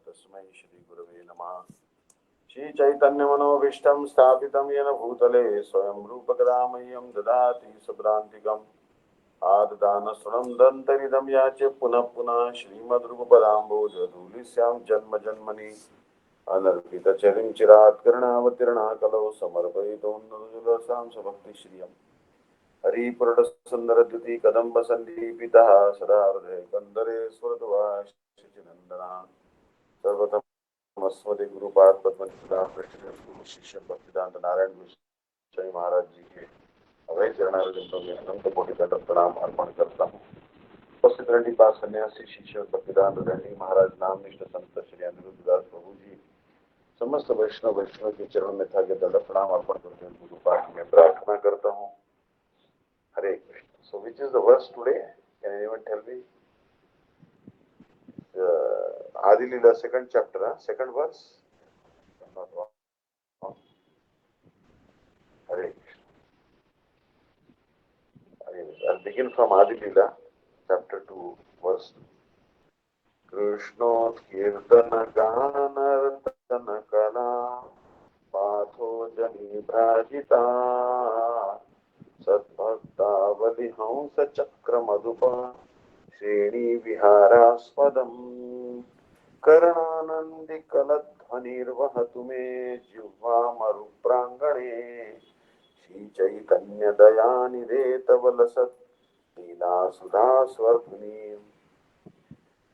तस्मै श्री गुरवे नमः। श्री चैतन्य मनोभीष्टं स्थापितं येन भूतले स्वयं रूपकदामह्यं ददाति सुभ्रान्तिकम् आददानसुनं दन्तरिदं याचे पुनः पुनः श्रीमद्रूपपदाम्बोजधूलिस्यां जन्म जन्मनि अनर्पितचरिं चिरात् कर्णावतीर्णा कलौ समर्पयितोन्नतजुलसां स्वभक्तिश्रियम् हरिपुरटसुन्दरद्युति कदम्बसन्दीपितः सदा हृदये कन्दरे स्फुरतुवाशिचिनन्दना सर्वतमस्मदे गुरुपाद पद्मनिभृतां गुरु शिष्य भक्तिदांत नारायण गोस्वामी महाराज जी के अभय चरणारविंदों में अनंत कोटि दंड प्रणाम अर्पण करता हूँ। उपस्थित रहने पास सन्यासी शिष्य भक्तिदांत रहनी महाराज नाम निष्ठ संत श्री अनिरुद्धदास प्रभु जी समस्त वैष्णव के चरण में था दंड प्रणाम अर्पण करते हुए गुरु पाठ में प्रार्थना करता हूँ। Hare Krishna. So which is the verse today? Can anyone tell me? Adi Leela, second chapter, second verse? I'm not wrong. Hare Krishna. I'll begin from Adi Leela, chapter 2, verse 2. Krishnot Kirtana Ganartana Kala Patho Jani Bhrajita सद्भक्तावली हंस चक्र मधुपा श्रेणी विहारास्पदम कर्णानंदी कलध्वनिर्वहतु मे जिह्वा मरुप्रांगणे श्री चैतन्य दयानिधे तव लसत् लीला सुधा स्वर्धुनी.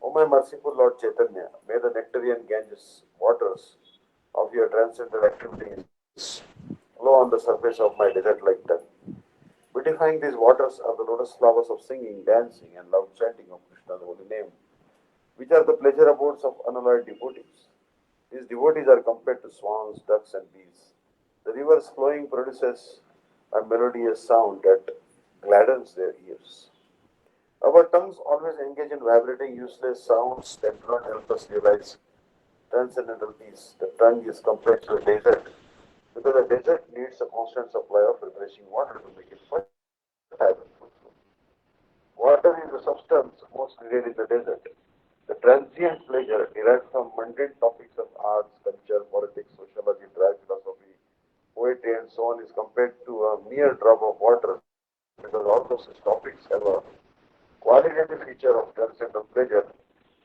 O my merciful Lord Chaitanya, may the nectarian Ganges waters of your transcendental activities flow on the surface of my desert-like tongue. Beautifying these waters are the lotus flowers of singing, dancing, and loud chanting of Krishna's holy name, which are the pleasure abodes of unalloyed devotees. These devotees are compared to swans, ducks, and bees. The river's flowing produces a melodious sound that gladdens their ears. Our tongues always engage in vibrating useless sounds that do not help us realize transcendental peace. The tongue is compared to a desert, because the desert needs a constant supply of refreshing water to make it fertile and fruitful. Water is the substance most needed in the desert. The transient pleasure derived from mundane topics of arts, culture, politics, sociology, dry philosophy, poetry, and so on is compared to a mere drop of water, because all those topics have a qualitative feature of transcendental pleasure.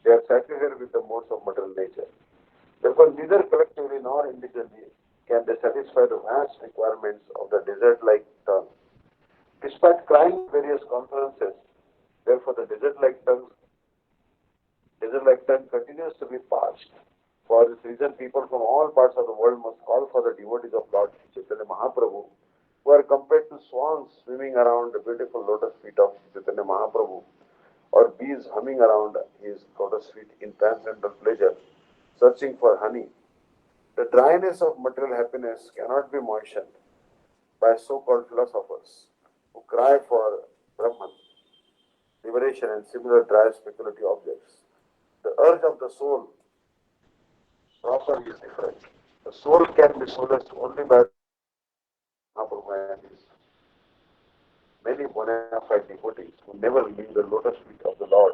They are saturated with the modes of material nature. Therefore, neither collectively nor individually can they satisfy the vast requirements of the desert-like tongue. Despite crying at various conferences, therefore the desert-like tongue continues to be parched. For this reason, people from all parts of the world must call for the devotees of Lord Chaitanya Mahaprabhu, who are compared to swans swimming around the beautiful lotus feet of Chaitanya Mahaprabhu, or bees humming around his lotus feet in transcendental pleasure, searching for honey. The dryness of material happiness cannot be moistened by so-called philosophers who cry for Brahman, liberation, and similar dry speculative objects. The urge of the soul proper is different. The soul can be solaced only by Mahaprabhu and his many bona fide devotees who never leave the lotus feet of the Lord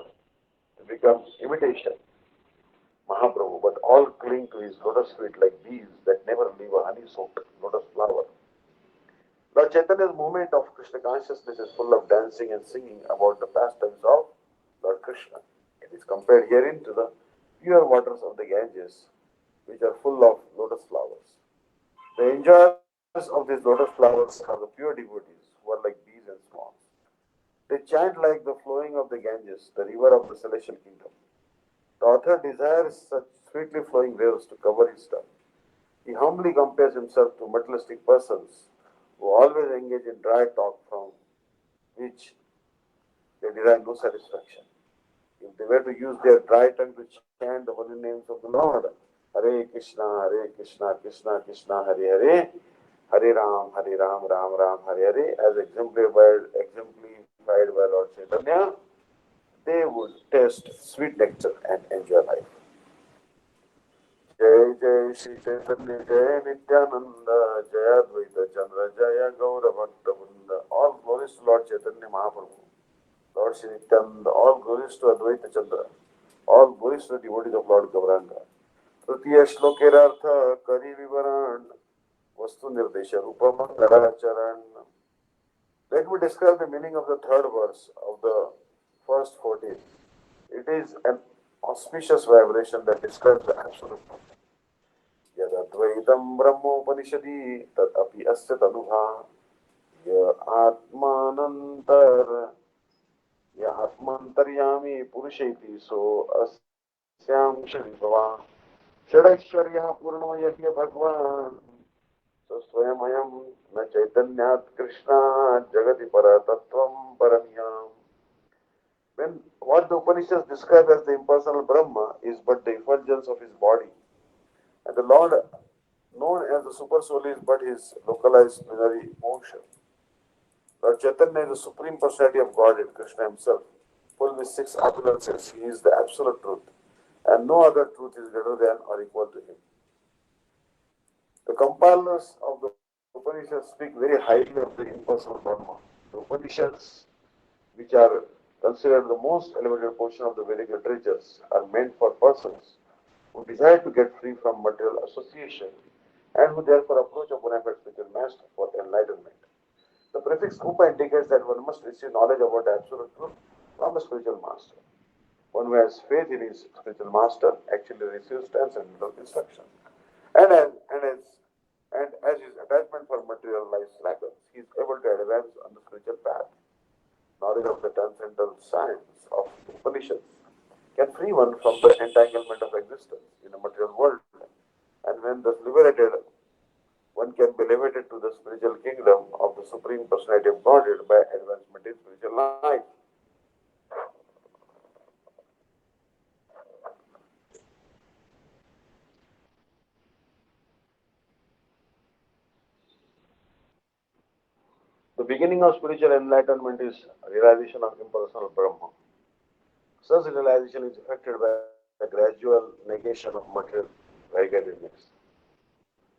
to become imitation Mahaprabhu, but all cling to his lotus feet like bees that never leave a honey-soaked lotus flower. Lord Chaitanya's movement of Krishna consciousness is full of dancing and singing about the pastimes of Lord Krishna. It is compared herein to the pure waters of the Ganges, which are full of lotus flowers. The enjoyers of these lotus flowers are the pure devotees, who are like bees and swans. They chant like the flowing of the Ganges, the river of the celestial kingdom. The author desires such sweetly flowing waves to cover his tongue. He humbly compares himself to materialistic persons who always engage in dry talk from which they derive no satisfaction. If they were to use their dry tongue to chant the holy names of the Lord, Hare Krishna, Krishna Krishna, Hare Hare, Hare Ram, Ram Ram, Hare Hare, as exemplified by Lord Chaitanya, they would taste sweet nectar and enjoy life. Jai Jai Shri Chaitanya Jai Nityananda Jaya Advaita Chandra Jaya Gaura Bhakta Vrinda. All glories to Lord Chaitanya Mahaprabhu, Lord Shri Nityananda, all glories to Advaita Chandra, all glorious devotees of Lord Gauranga. तृतीय श्लोकेरार्थ करी विवरण वस्तु निर्देश रूपमंगलाचरण. Let me describe the meaning of the third verse of the first 14. It is an auspicious vibration that describes the absolute. यदद्वैतं ब्रह्मोपनिषदि तदपि अस्य तनुभा य आत्मानन्तर य आत्मान्तर्यामी पुरुषैति सो अस्यां शरीरवा षडैश्वर्यः पूर्णो यज्ञ भगवान् स स्वयमयं न चैतन्यात् कृष्णात् जगति परतत्त्वं परम्याम्. When what the Upanishads describe as the impersonal Brahma is but the effulgence of his body, and the Lord, known as the Super Soul, is but his localized plenary motion. Lord Chaitanya is the Supreme Personality of Godhead, Krishna himself, full with six opulences. He is the absolute truth, and no other truth is greater than or equal to him. The compilers of the Upanishads speak very highly of the impersonal Brahma. The Upanishads, which are considered the most elevated portion of the Vedic literatures, are meant for persons who desire to get free from material association and who therefore approach a bona fide spiritual master for enlightenment. The prefix Upa indicates that one must receive knowledge about the absolute truth from a spiritual master. One who has faith in his spiritual master actually receives transcendental instruction. And as, and as and as his attachment for material life slackens, he is able to advance on the spiritual path. Knowledge of the transcendental science of Upanishads can free one from the entanglement of existence in a material world, and when thus liberated, one can be elevated to the spiritual kingdom of the Supreme Personality of Godhead by advancement in spiritual life. The beginning of spiritual enlightenment is realization of impersonal Brahma. Such realization is effected by gradual negation of material variegatedness.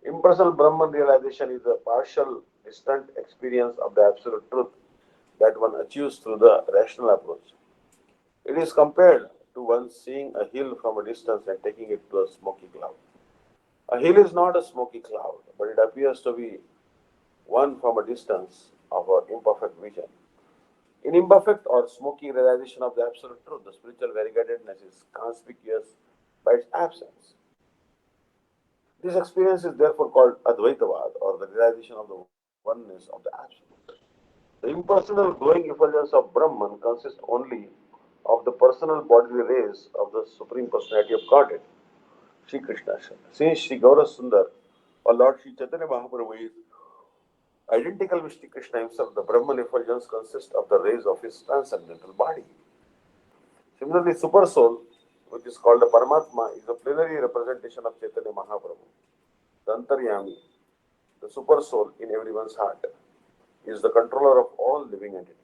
Impersonal Brahman realization is a partial, distant experience of the absolute truth that one achieves through the rational approach. It is compared to one seeing a hill from a distance and taking it to a smoky cloud. A hill is not a smoky cloud, but it appears to be one from a distance of our imperfect vision. In imperfect or smoky realization of the absolute truth, the spiritual variegatedness is conspicuous by its absence. This experience is therefore called Advaitavad, or the realization of the oneness of the absolute. The impersonal glowing effulgence of Brahman consists only of the personal bodily rays of the Supreme Personality of Godhead, Sri Krishna. Since Sri Gaura Sundar or Lord Sri Chaitanya Mahaprabhu is identical with Sri Krishna himself, the Brahman effulgence consists of the rays of his transcendental body. Similarly, Super Soul, which is called the Paramatma, is a plenary representation of Chaitanya Mahaprabhu. The Antaryami, the Super Soul in everyone's heart, is the controller of all living entities.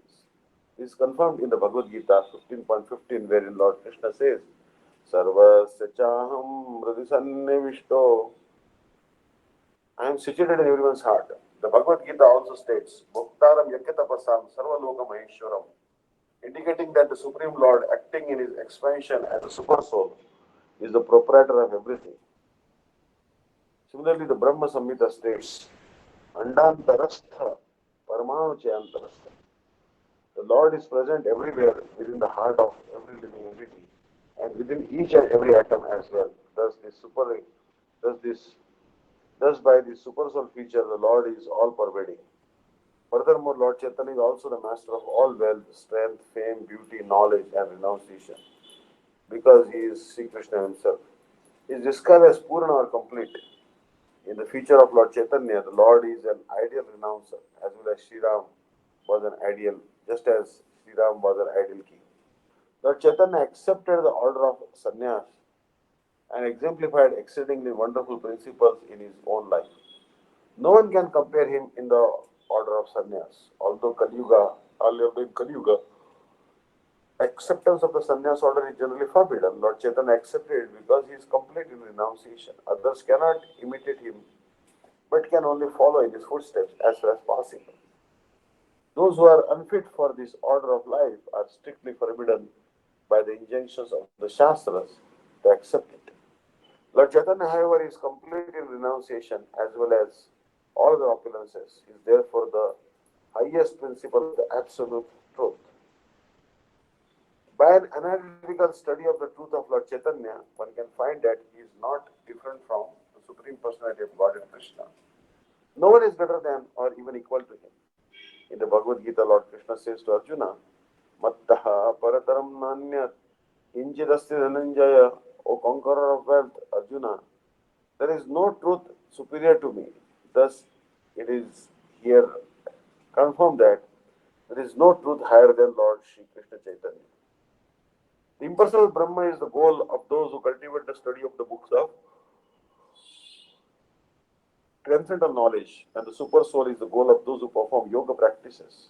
This is confirmed in the Bhagavad Gita 15.15, wherein Lord Krishna says, Sarvasya chaham hridisannivishto. I am situated in everyone's heart. The Bhagavad Gita also states, Bhuktaram yakyatapasam sarvaloka maheshwaram, indicating that the Supreme Lord, acting in his expansion as a super soul, is the proprietor of everything. Similarly, the Brahma Samhita states, Andantarastha Parmanu Chayantarastha. The Lord is present everywhere within the heart of every living entity and within each and every atom as well. Thus this thus by this super soul feature the Lord is all pervading. Furthermore, Lord Chaitanya is also the master of all wealth, strength, fame, beauty, knowledge, and renunciation, because he is Sri Krishna himself. He is described as Purana or complete. In the feature of Lord Chaitanya, the Lord is an ideal renouncer, as well as Sri Ram was an ideal, just as Sri Ram was an ideal king. Lord Chaitanya accepted the order of sannyas and exemplified exceedingly wonderful principles in his own life. No one can compare him in the order of sannyas. Although in Kali Yuga, acceptance of the sannyas order is generally forbidden. Lord Chaitanya accepted it because he is complete in renunciation. Others cannot imitate him, but can only follow in his footsteps as far as possible. Those who are unfit for this order of life are strictly forbidden by the injunctions of the Shastras to accept it. Lord Chaitanya, however, is complete in renunciation as well as all the opulences, is therefore the highest principle of the absolute truth. By an analytical study of the truth of Lord Chaitanya, one can find that he is not different from the Supreme Personality of Godhead Krishna. No one is better than or even equal to him. In the Bhagavad Gita, Lord Krishna says to Arjuna, Mattaha parataram nanyat injidasti dhananjaya, O conqueror of wealth, Arjuna, there is no truth superior to me. Thus, it is here confirmed that there is no truth higher than Lord Shri Krishna Chaitanya. The impersonal Brahma is the goal of those who cultivate the study of the books of transcendental knowledge, and the super soul is the goal of those who perform yoga practices.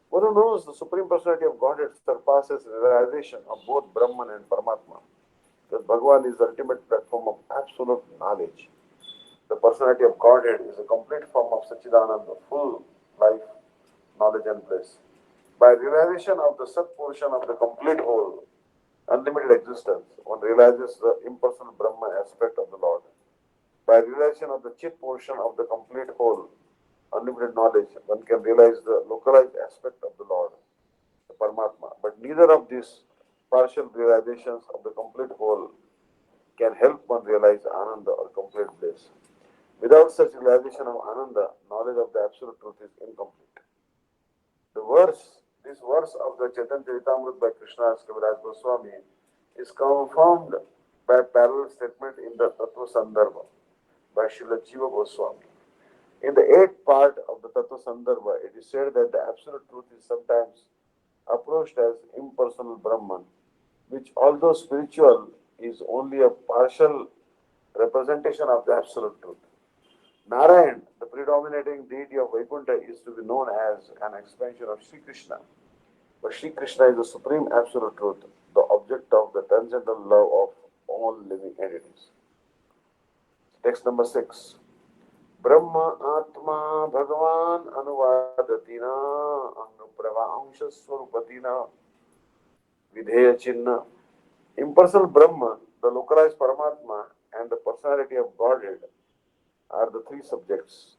One who knows the Supreme Personality of Godhead surpasses realization of both Brahman and Paramatma, because Bhagavan is the ultimate platform of absolute knowledge. The personality of Godhead is a complete form of Sachidananda, full life, knowledge and bliss. By realization of the Sat portion of the complete whole, unlimited existence, one realizes the impersonal Brahma aspect of the Lord. By realization of the Chit portion of the complete whole, unlimited knowledge, one can realize the localized aspect of the Lord, the Paramatma. But neither of these partial realizations of the complete whole can help one realize Ananda or complete bliss. Without such realization of Ananda, knowledge of the Absolute Truth is incomplete. This verse of the Chaitanya Charitamrita by Krishnadas Kaviraj Goswami is confirmed by a parallel statement in the Tattva Sandarbha by Srila Jiva Goswami. In the eighth part of the Tattva Sandarbha, it is said that the Absolute Truth is sometimes approached as impersonal Brahman, which, although spiritual, is only a partial representation of the Absolute Truth. Narayan, the predominating deity of Vaikuntha, is to be known as an expansion of Sri Krishna. But Sri Krishna is the supreme absolute truth, the object of the transcendental love of all living entities. Text number 6. Brahma Atma Bhagavan Anuvadatina Angapravamsha Swarupatina Videya Chinna. Impersonal Brahma, the localized Paramatma, and the personality of Godhead are the three subjects,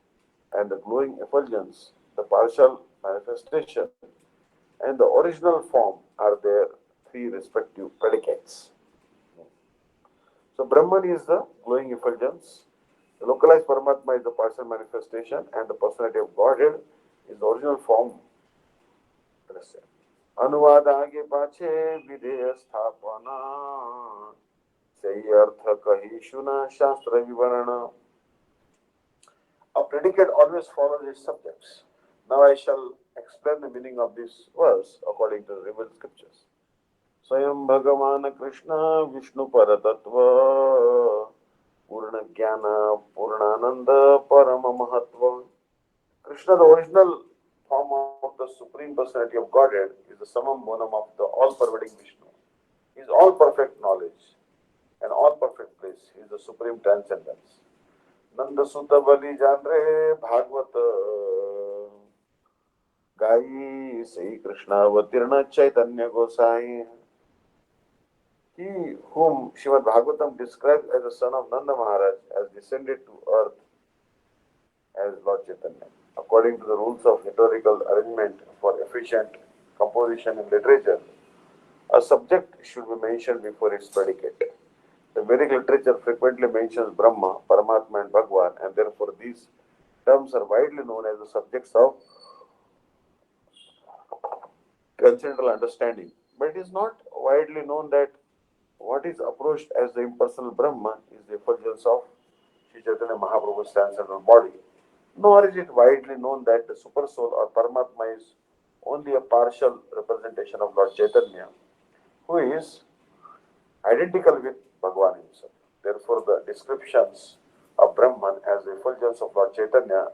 and the glowing effulgence, the partial manifestation, and the original form are their three respective predicates. So Brahman is the glowing effulgence, the localized Paramatma is the partial manifestation, and the personality of Godhead is the original form. अनुवाद आगे पाछे विधेय स्थापना सही अर्थ कही सुना शास्त्र विवरण. A predicate always follows its subjects. Now I shall explain the meaning of this verse according to the revealed scriptures. Swayam Bhagavan Krishna Vishnu Paratattva Purna Jnana Purnananda Parama Mahatva. Krishna, the original form of the Supreme Personality of Godhead, is the summum bonum of the all-pervading Vishnu. He is all perfect knowledge and all perfect bliss. He is the supreme transcendence. Nanda Sutta Bali Janre Bhagvat Gai Sri Krishna Vatirna Chaitanya Gosai. He whom Srimad Bhagavatam describes as the son of Nanda Maharaj has descended to earth as Lord Chaitanya. According to the rules of rhetorical arrangement for efficient composition in literature, a subject should be mentioned before its predicate. The Vedic literature frequently mentions Brahma, Paramatma and Bhagavan, and therefore these terms are widely known as the subjects of transcendental understanding. But it is not widely known that what is approached as the impersonal Brahma is the effulgence of Sri Chaitanya Mahaprabhu's transcendental body. Nor is it widely known that the super soul or Paramatma is only a partial representation of Lord Chaitanya, who is identical with Bhagavan himself. Therefore, the descriptions of Brahman as the effulgence of Lord Chaitanya,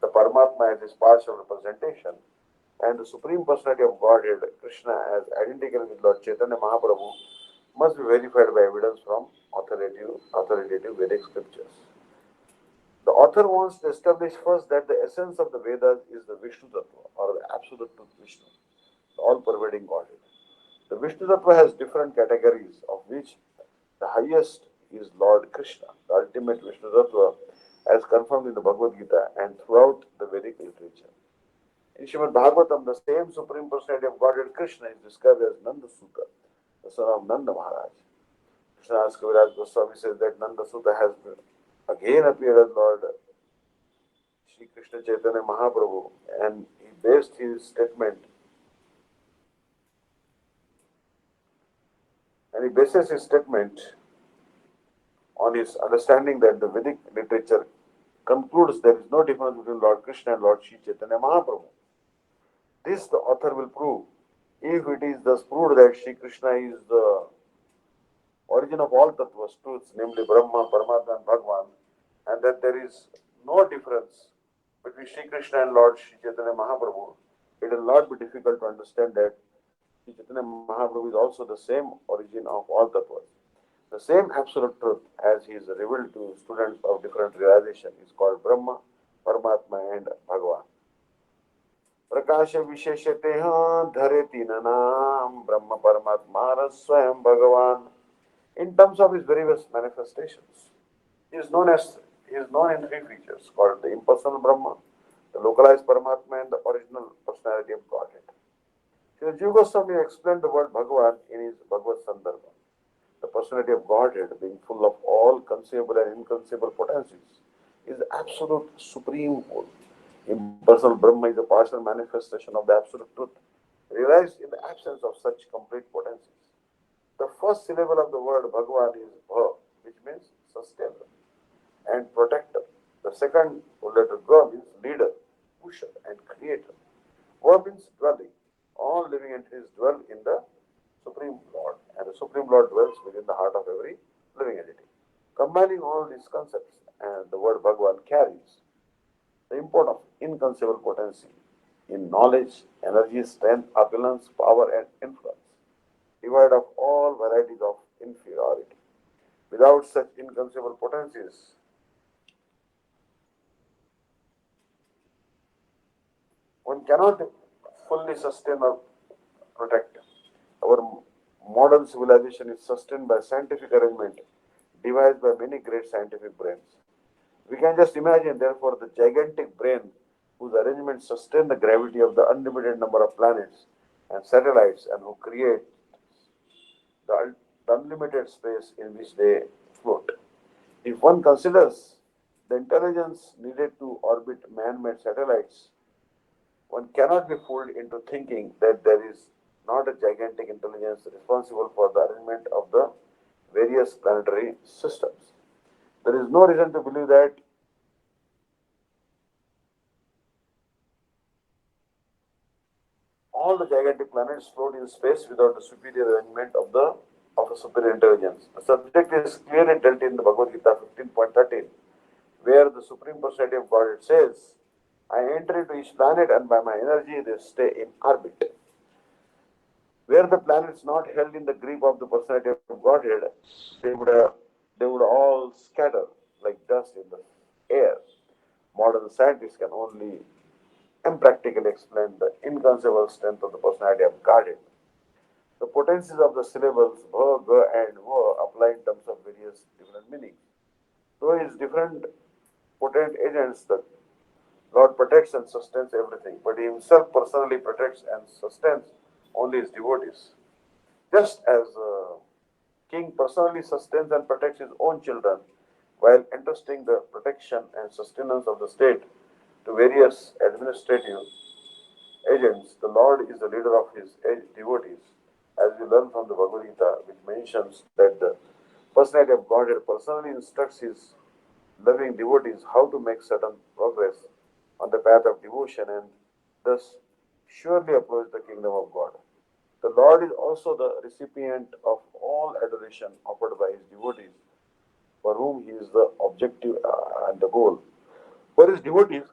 the Paramatma as his partial representation, and the Supreme Personality of Godhead, Krishna, as identical with Lord Chaitanya Mahaprabhu, must be verified by evidence from authoritative Vedic scriptures. The author wants to establish first that the essence of the Vedas is the Vishnu Tattva, or the absolute truth Vishnu, the all-pervading Godhead. The Vishnu Tattva has different categories, of which the highest is Lord Krishna, the ultimate Vishnu Tattva, as confirmed in the Bhagavad Gita and throughout the Vedic literature. In Srimad Bhagavatam, the same Supreme Personality of Godhead Krishna is described as Nanda Sutta, the son of Nanda Maharaj. Krishnadas Kaviraj Goswami says that Nanda Sutta has again appeared as Lord Sri Krishna Chaitanya Mahaprabhu, and he based his statement and he bases his statement on his understanding that the Vedic literature concludes there is no difference between Lord Krishna and Lord Sri Chaitanya Mahaprabhu. This the author will prove. If it is thus proved that Sri Krishna is the origin of all tattvas, truths, namely Brahma, Paramatma and Bhagavan, and that there is no difference between Sri Krishna and Lord Sri Chaitanya Mahaprabhu, it will not be difficult to understand that Sri Chaitanya Mahaprabhu is also the same origin of all tattvas. The same absolute truth as he is revealed to students of different realization is called Brahma, Paramatma and Bhagavan. प्रकाश विशेषते धरे तीन नाम ब्रह्म परमात्मा स्वयं भगवान. In terms of his various manifestations, he is known in three features called the impersonal Brahma, the localized Paramatma, and the original personality of Godhead. Srila Jiva Goswami explained the word Bhagavan in his Bhagavad Sandarbha. The personality of Godhead, being full of all conceivable and inconceivable potencies, is the absolute supreme whole. Impersonal Brahma is a partial manifestation of the absolute truth, realized in the absence of such complete potencies. The first syllable of the word Bhagavan is Bha, which means sustainer and protector. The second letter Ga means leader, pusher, and creator. Va means dwelling. All living entities dwell in the Supreme Lord, and the Supreme Lord dwells within the heart of every living entity. Combining all these concepts, and the word Bhagavan carries the import of inconceivable potency in knowledge, energy, strength, opulence, power, and influence, devoid of all varieties of inferiority. Without such inconceivable potencies, one cannot fully sustain or protect. Our modern civilization is sustained by scientific arrangement devised by many great scientific brains. We can just imagine, therefore, the gigantic brain whose arrangements sustain the gravity of the unlimited number of planets and satellites and who create the unlimited space in which they float. If one considers the intelligence needed to orbit man-made satellites, one cannot be fooled into thinking that there is not a gigantic intelligence responsible for the arrangement of the various planetary systems. There is no reason to believe that all the gigantic planets float in space without the superior arrangement of a superior intelligence. The subject is clearly dealt in the Bhagavad Gita 15.13, where the Supreme Personality of Godhead says, I enter into each planet and by my energy they stay in orbit. Were the planets not held in the grip of the Personality of Godhead, they would, have, they would all scatter like dust in the air. Modern scientists can only impractically explain the inconceivable strength of the Personality of Godhead. The potencies of the syllables bha, ga, and va apply in terms of various different meanings. Though his different potent agents, the Lord protects and sustains everything, but he himself personally protects and sustains only his devotees. Just as a king personally sustains and protects his own children while entrusting the protection and sustenance of the state to various administrative agents, the Lord is the leader of his devotees, as we learn from the Bhagavad Gita, which mentions that the personality of Godhead personally instructs his loving devotees how to make certain progress on the path of devotion and thus surely approach the kingdom of God. The Lord is also the recipient of all adoration offered by his devotees, for whom he is the objective and the goal. For his devotees,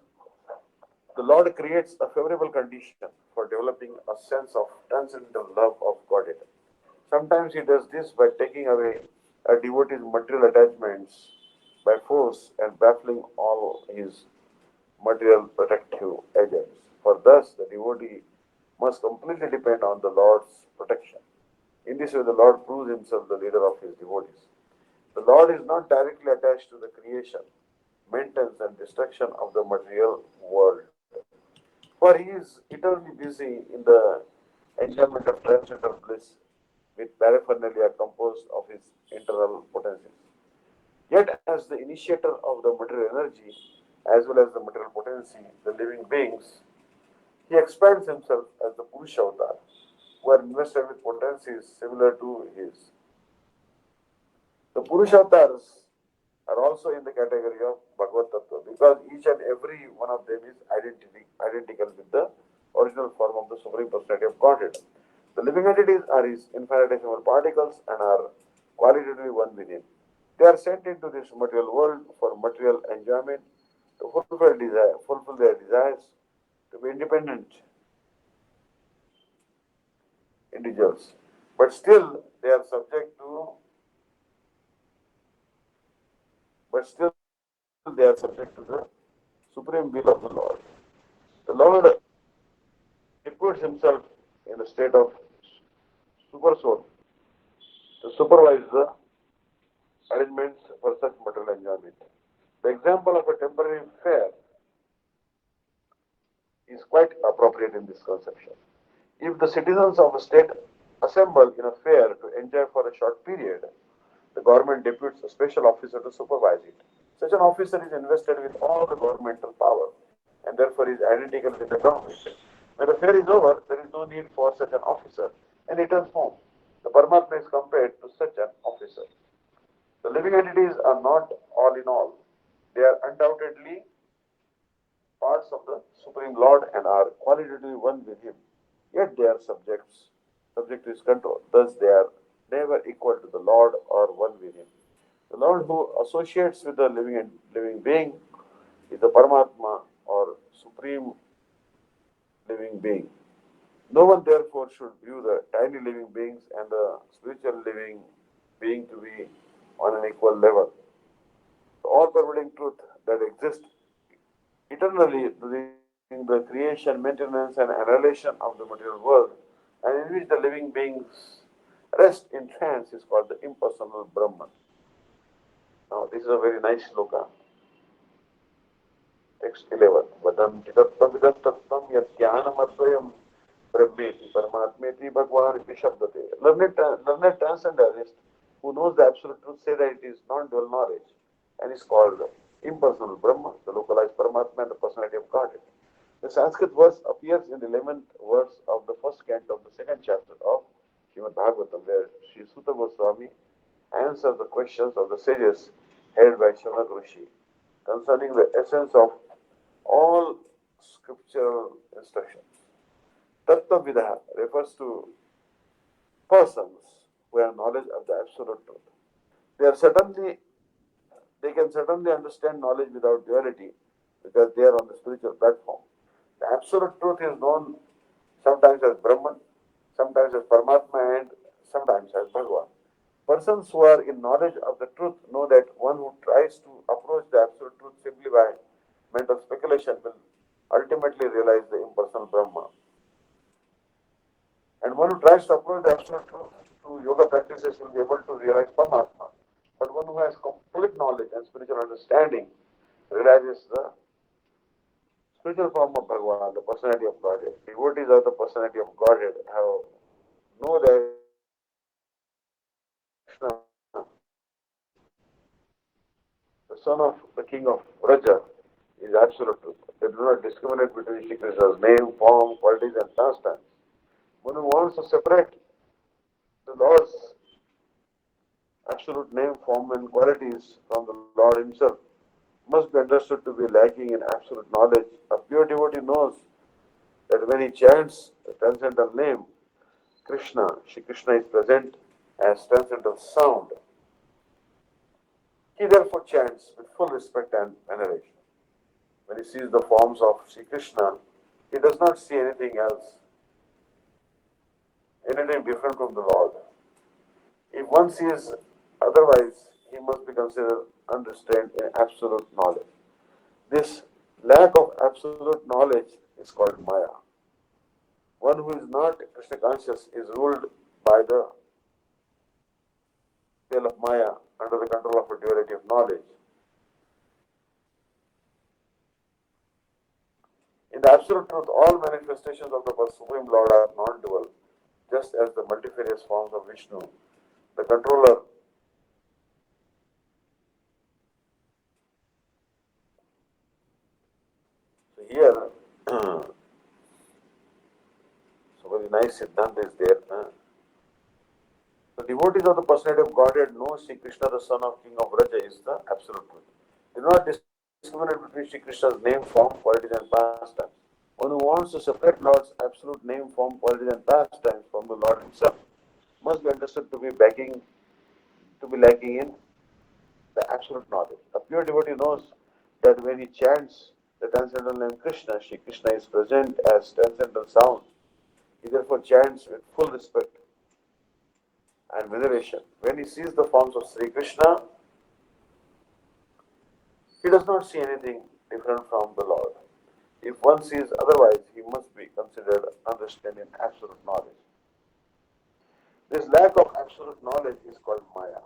the Lord creates a favorable condition for developing a sense of transcendental love of Godhead. Sometimes he does this by taking away a devotee's material attachments by force and baffling all his material protective agents. For thus, the devotee must completely depend on the Lord's protection. In this way, the Lord proves himself the leader of his devotees. The Lord is not directly attached to the creation, maintenance, and destruction of the material world, for he is eternally busy in the enjoyment of transcendental bliss with paraphernalia composed of his internal potencies. Yet, as the initiator of the material energy, as well as the material potency, the living beings, he expands himself as the Purusha avatar, who are invested with potencies similar to his. The Purusha avatars are also in the category of Bhagavad Tattva because each and every one of them is identical with the original form of the Supreme Personality of Godhead. The living entities are his infinitesimal particles and are qualitatively one with him. They are sent into this material world for material enjoyment, to fulfill their desires, to be independent individuals. But still, they are subject to, but still they are subject to the supreme will of the Lord. The Lord equips himself in a state of super soul to supervise the arrangements for such material enjoyment. The example of a temporary fair is quite appropriate in this conception. If the citizens of a state assemble in a fair to enjoy for a short period, the government deputes a special officer to supervise it. Such an officer is invested with all the governmental power and therefore is identical with the government. When the fair is over, there is no need for such an officer and returns home. The Paramatma is compared to such an officer. The living entities are not all in all. They are undoubtedly parts of the Supreme Lord and are qualitatively one with Him. Yet they are subject to His control. Thus they are never equal to the Lord or one with Him. The Lord who associates with the living being is the Paramatma or Supreme Living Being. No one therefore should view the tiny living beings and the spiritual living being to be on an equal level. The all-pervading truth that exists eternally during the creation, maintenance, and annihilation of the material world, and in which the living beings rest in trance, is called the impersonal Brahman. Now, this is a very nice sloka. Text 11. Vadanti tattam vidam tattam yat jnanam advayam brahmeti paramatmeti bhagwan iti shabdate. Learned transcendentalists who knows the absolute truth say that it is non-dual knowledge and is called impersonal Brahma, the localized Paramatma and the personality of Godhead. The Sanskrit verse appears in the 11th verse of the first canto of the second chapter of Srimad Bhagavatam, where Sri Sutta Goswami answers the questions of the sages headed by Shanak Rishi concerning the essence of all scriptural instructions. Tattva Vidha refers to persons who have knowledge of the absolute truth. They are certainly they can certainly understand knowledge without duality because they are on the spiritual platform. The absolute truth is known sometimes as Brahman, sometimes as Paramatma, and sometimes as Bhagavan. Persons who are in knowledge of the truth know that one who tries to approach the absolute truth simply by mental speculation will ultimately realize the impersonal Brahma. And one who tries to approach the absolute truth through yoga practices will be able to realize Paramatma. But one who has complete knowledge and spiritual understanding realizes the spiritual form of Bhagavan, the personality of Godhead. Devotees of the personality of Godhead have know that Krishna, the son of the king of Vraja, is absolute truth. They do not discriminate between Shri Krishna's name, form, qualities, and pastimes. One who wants to separate the Lord's absolute name, form, and qualities from the Lord Himself must be understood to be lacking in absolute knowledge. A pure devotee knows that when he chants the transcendental name, Krishna, Shri Krishna is present as transcendental sound. He therefore chants with full respect and veneration. When he sees the forms of Shri Krishna, he does not see anything else, anything different from the Lord. If one sees otherwise, he must be considered unrestrained in absolute knowledge. This lack of absolute knowledge is called Maya. One who is not Krishna conscious is ruled by the spell of Maya under the control of a duality of knowledge. In the absolute truth, all manifestations of the Supreme Lord are non-dual, just as the multifarious forms of Vishnu, the controller. So here, so very nice Siddhanta is there. The devotees of the personality of Godhead know Sri Krishna, the son of King of Raja, is the absolute truth. Do not discriminate between Sri Krishna's name, form, qualities, and pastimes. One who wants to separate Lord's absolute name, form, qualities, and pastimes from the Lord Himself must be understood to be lacking in the absolute knowledge. A pure devotee knows that when he chants the transcendental name Krishna, Shri Krishna is present as transcendental sound. He therefore chants with full respect and veneration. When he sees the forms of Sri Krishna, he does not see anything different from the Lord. If one sees otherwise, he must be considered unrestrained in absolute knowledge. This lack of absolute knowledge is called Maya.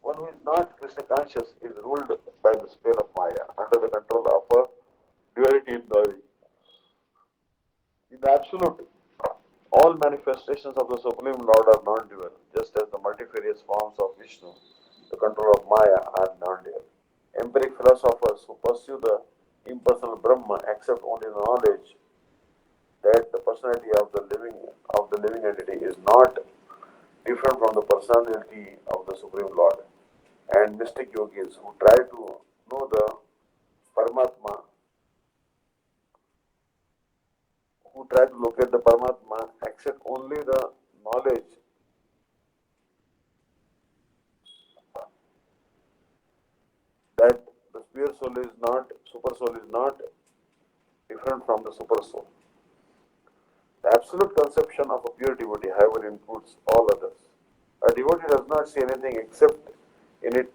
One who is not Krishna conscious is ruled by the spell of Maya, under the control of a duality in knowledge. In the absolute, all manifestations of the Supreme Lord are non-dual, just as the multifarious forms of Vishnu, the control of Maya, are non-dual. Empiric philosophers who pursue the impersonal Brahma accept only the knowledge that the personality of the living entity is not different from the personality of the Supreme Lord. And mystic yogis who try to know the Paramatma, who try to locate the Paramatma, accept only the knowledge that the pure soul is not, super soul is not different from the super soul. The absolute conception of a pure devotee, however, includes all others. A devotee does not see anything except in its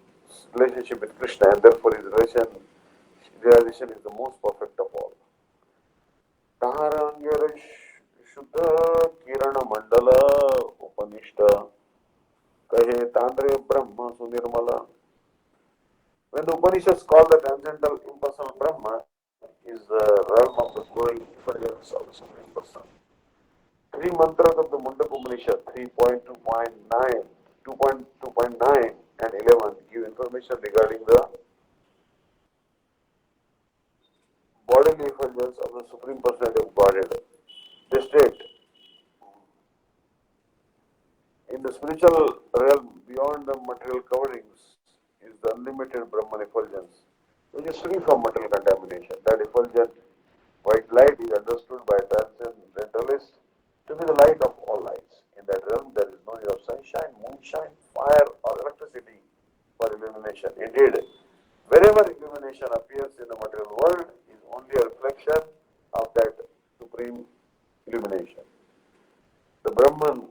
relationship with Krishna, and therefore his realization is the most perfect of all. Taharangara Shuddha Kirana Mandala Upanishta Kahe Tandre Brahma Sunirmala. When the Upanishads call the transcendental impersonal Brahma is the realm of the glowing effulgence of the Supreme Person. Three mantras of the Mundaka Upanishad 3.2.9, 2.2.9 and 11 give information regarding the bodily effulgence of the Supreme Personality of Godhead. They state, in the spiritual realm beyond the material coverings is the unlimited Brahman effulgence, which is free from material contamination. That effulgent white light is understood by transcendentalists to be the light of all lights. In that realm, there is no need of sunshine, moonshine, fire, or electricity for illumination. Indeed, wherever illumination appears in the material world is only a reflection of that supreme illumination. The Brahman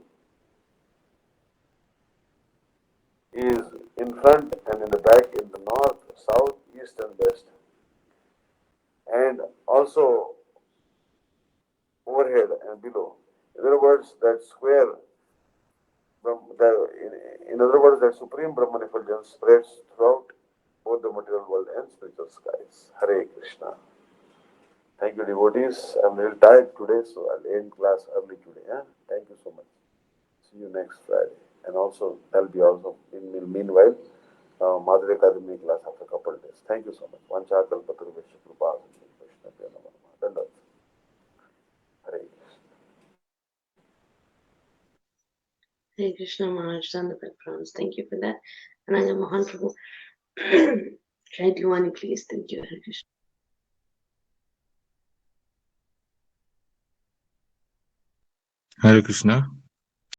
is in front and in the back, in the north, south, east, and west, and also overhead and below. In other words, that square, in other words, that supreme Brahman effulgence spreads throughout both the material world and spiritual skies. Hare Krishna. Thank you, devotees. I'm a little tired today, so I'll end class early today. Thank you so much. See you next Friday. And also, there'll be also, meanwhile, Madhurya Academy class after a couple of days. Thank you so much. Vancha Kalpataru Vaishya Kripa Vaishnavya Namah. Dandavat. Hare Krishna. Hare Krishna Maharaj, Dandavat Pranams. Thank you for that. Ananya Mohan Prabhu. Jai Diwani, please. Thank you, Hare Krishna. Hare Krishna.